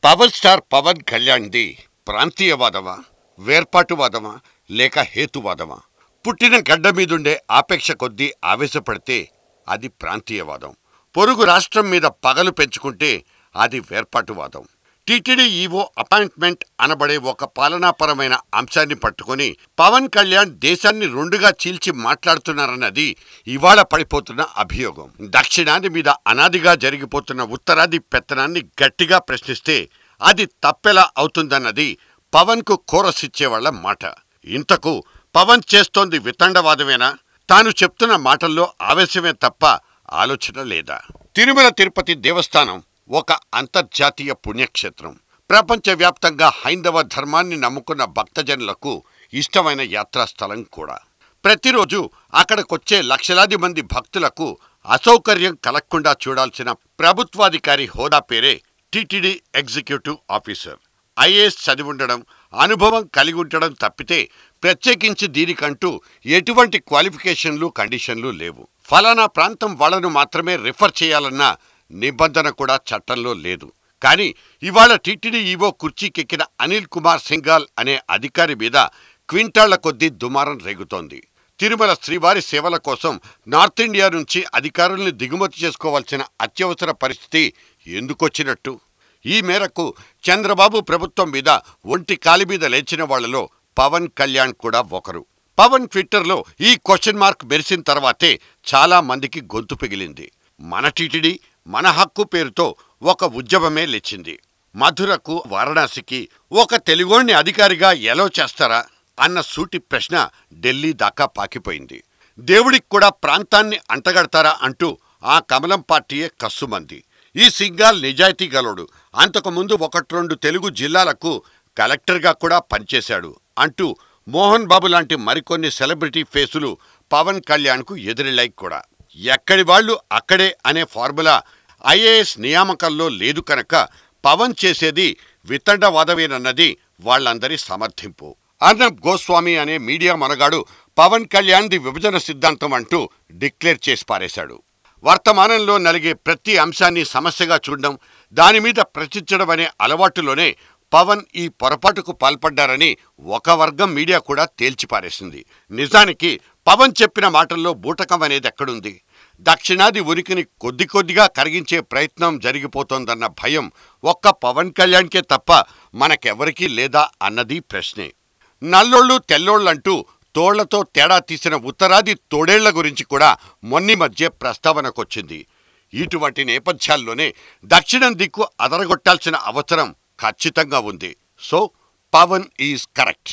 Power star Pawan కళ్యాణ్ది ప్రాంతీయవాదమా, వేర్పాటువాదమా లేక హేతువాదమా? పుట్టిన గడ్డ మీదుండే ఆపేక్ష కొద్దీ ఆవేశపడితే అది ప్రాంతీయవాదం. పొరుగు రాష్ట్రం మీద పగలు పెంచుకుంటే అది వేర్పాటువాదం. టీటీడీ ఈవో అపాయింట్మెంట్ అనబడే ఒక పాలనాపరమైన అంశాన్ని పట్టుకుని పవన్ కళ్యాణ్ దేశాన్ని రెండుగా చీల్చి మాట్లాడుతున్నారన్నది ఇవాళ పడిపోతున్న అభియోగం. దక్షిణాది మీద అనాదిగా జరిగిపోతున్న ఉత్తరాది పెత్తనాన్ని గట్టిగా ప్రశ్నిస్తే అది తప్పెలా అవుతుందన్నది పవన్కు కోరసిచ్చేవాళ్ల మాట. ఇంతకు పవన్ చేస్తోంది వితండవాదమేనా? తాను చెప్తున్న మాటల్లో ఆవేశమే తప్ప ఆలోచన లేదా? తిరుమల తిరుపతి దేవస్థానం ఒక అంతర్జాతీయ పుణ్యక్షేత్రం. ప్రపంచవ్యాప్తంగా హైందవ ధర్మాన్ని నమ్ముకున్న భక్తజనులకు ఇష్టమైన యాత్రాస్థలం కూడా. ప్రతిరోజు అక్కడికొచ్చే లక్షలాది మంది భక్తులకు అసౌకర్యం కలగకుండా చూడాల్సిన ప్రభుత్వాధికారి హోదా పేరే టీటీడీ ఎగ్జిక్యూటివ్ ఆఫీసర్. ఐఏఎస్ చదివుండడం, అనుభవం కలిగి ఉండడం తప్పితే ప్రత్యేకించి దీనికంటూ ఎటువంటి క్వాలిఫికేషన్లు, కండిషన్లు లేవు. ఫలానా ప్రాంతం వాళ్లను మాత్రమే రిఫర్ చేయాలన్న నిబంధన కూడా చట్టంలో లేదు. కానీ ఇవాళ టీటీడీ ఈవో కుర్చీకెక్కిన అనిల్ కుమార్ సింఘాల్ అనే అధికారి మీద క్వింటాళ్ల కొద్దీ దుమారం రేగుతోంది. తిరుమల శ్రీవారి సేవల కోసం నార్త్ ఇండియా నుంచి అధికారుల్ని దిగుమతి చేసుకోవాల్సిన అత్యవసర పరిస్థితి ఎందుకొచ్చినట్టు? ఈ మేరకు చంద్రబాబు ప్రభుత్వం మీద ఒంటి కాలి మీద లేచిన వాళ్లలో పవన్ కళ్యాణ్ కూడా ఒకరు. పవన్ ట్విట్టర్లో ఈ క్వశ్చన్ మార్క్ మెరిసిన తర్వాతే చాలా మందికి గొంతు పిగిలింది. మన టీటీడీ మన హక్కు పేరుతో ఒక ఉద్యమమే లేచింది. మధురకు, వారణాసికి ఒక తెలుగోణ్ణి అధికారిగా ఎలా చేస్తారా అన్న సూటి ప్రశ్న ఢిల్లీ దాకా పాకిపోయింది. దేవుడికి కూడా ప్రాంతాన్ని అంటగడతారా అంటూ ఆ కమలం పార్టీయే కస్సుమంది. ఈ సింఘాల్ నిజాయితీ గలోడు, అంతకుముందు 1-2 తెలుగు జిల్లాలకు కలెక్టర్గా కూడా పనిచేశాడు అంటూ మోహన్ బాబు లాంటి మరికొన్ని సెలబ్రిటీ ఫేసులు పవన్ కళ్యాణ్కు ఎదురెళ్లాయి కూడా. ఎక్కడి వాళ్లు అక్కడే అనే ఫార్ములా ఐఏఎస్ నియామకంలో లేదు కనుక పవన్ చేసేది వితండవాదమేనన్నది వాళ్లందరి సమర్థింపు. అర్నబ్ గోస్వామి అనే మీడియా మనగాడు పవన్ కళ్యాణ్ది విభజన సిద్ధాంతం అంటూ డిక్లేర్ చేసి పారేశాడు. వర్తమానంలో నలిగే ప్రతి అంశాన్ని సమస్యగా చూడడం, దానిమీద ప్రశ్నించడం అనే అలవాటులోనే పవన్ ఈ పొరపాటుకు పాల్పడ్డారని ఒక వర్గం మీడియా కూడా తేల్చిపారేసింది. నిజానికి పవన్ చెప్పిన మాటల్లో బూటకం అనేది ఎక్కడుంది? దక్షిణాది ఉనికిని కొద్ది కొద్దిగా కరిగించే ప్రయత్నం జరిగిపోతోందన్న భయం ఒక్క పవన్ కళ్యాణ్కే తప్ప మనకెవరికీ లేదా అన్నది ప్రశ్నే. నల్లోళ్ళు తెల్లోళ్ళంటూ తోళ్లతో తేడా తీసిన ఉత్తరాది తోడేళ్ల గురించి కూడా మొన్ని మధ్య ప్రస్తావనకొచ్చింది. ఇటువంటి నేపథ్యాల్లోనే దక్షిణం దిక్కు అదరగొట్టాల్సిన అవసరం ఖచ్చితంగా ఉంది. So Pawan is correct.